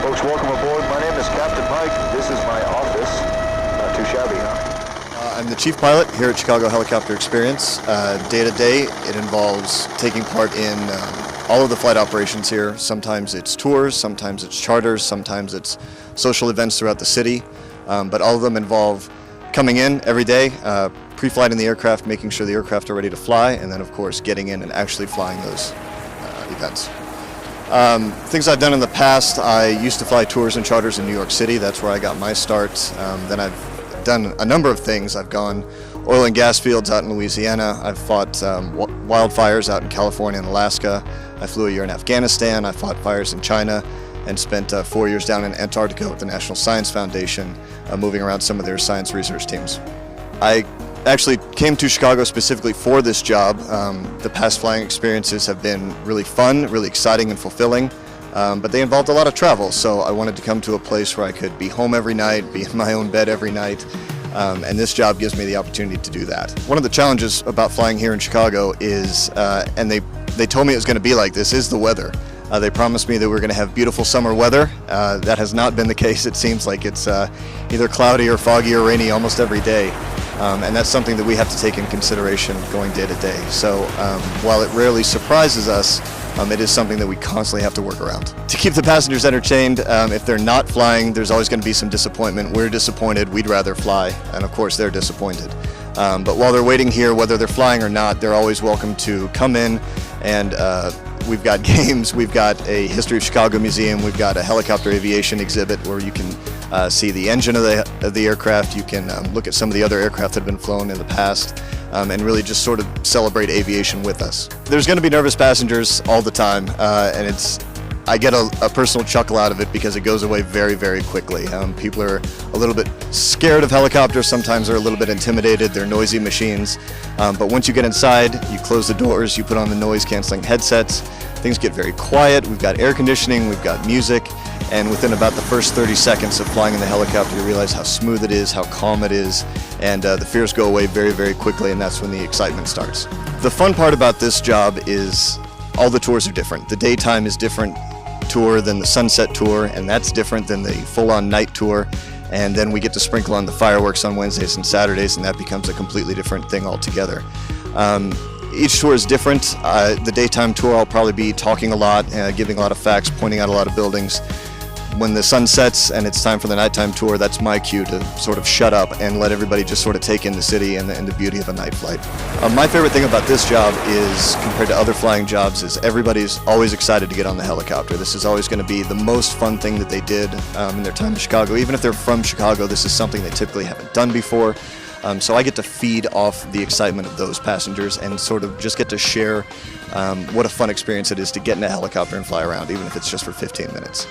Folks, welcome aboard. My name is Captain Mike. This is my office. Not too shabby, huh? I'm the chief pilot here at Chicago Helicopter Experience. Day to day, it involves taking part in all of the flight operations here. Sometimes it's tours, sometimes it's charters, sometimes it's social events throughout the city. But all of them involve coming in every day, pre-flight in the aircraft, making sure the aircraft are ready to fly, and then of course getting in and actually flying those events. Things I've done in the past, I used to fly tours and charters in New York City. That's where I got my start. Then I've done a number of things. I've gone oil and gas fields out in Louisiana. I've fought wildfires out in California and Alaska. I flew a year in Afghanistan. I fought fires in China and spent 4 years down in Antarctica with the National Science Foundation, moving around some of their science research teams. I actually came to Chicago specifically for this job. The past flying experiences have been really fun, really exciting and fulfilling, but they involved a lot of travel, so I wanted to come to a place where I could be home every night, be in my own bed every night, and this job gives me the opportunity to do that. One of the challenges about flying here in Chicago is, and they told me it was going to be like this, is the weather. They promised me that we're going to have beautiful summer weather. That has not been the case. It seems like it's either cloudy or foggy or rainy almost every day. And that's something that we have to take in consideration going day to day. So while it rarely surprises us, it is something that we constantly have to work around. To keep the passengers entertained, if they're not flying, there's always going to be some disappointment. We're disappointed, we'd rather fly, and of course they're disappointed. But while they're waiting here, whether they're flying or not, they're always welcome to come in, and we've got games, we've got a History of Chicago museum, we've got a helicopter aviation exhibit where you can see the engine of the aircraft. You can look at some of the other aircraft that have been flown in the past, and really just sort of celebrate aviation with us. There's going to be nervous passengers all the time, and I get a personal chuckle out of it because it goes away very, very quickly. People are a little bit scared of helicopters, sometimes they're a little bit intimidated, they're noisy machines, but once you get inside, you close the doors, you put on the noise-canceling headsets, things get very quiet, we've got air conditioning, we've got music, and within about the first 30 seconds of flying in the helicopter, you realize how smooth it is, how calm it is, and the fears go away very, very quickly, and that's when the excitement starts. The fun part about this job is all the tours are different. The daytime is different tour than the sunset tour, and that's different than the full-on night tour, and then we get to sprinkle on the fireworks on Wednesdays and Saturdays, and that becomes a completely different thing altogether. Each tour is different. The daytime tour I'll probably be talking a lot, giving a lot of facts, pointing out a lot of buildings. When the sun sets and it's time for the nighttime tour, that's my cue to sort of shut up and let everybody just sort of take in the city and the beauty of a night flight. My favorite thing about this job is, compared to other flying jobs, is everybody's always excited to get on the helicopter. This is always going to be the most fun thing that they did in their time in Chicago. Even if they're from Chicago, this is something they typically haven't done before. So I get to feed off the excitement of those passengers and sort of just get to share what a fun experience it is to get in a helicopter and fly around, even if it's just for 15 minutes.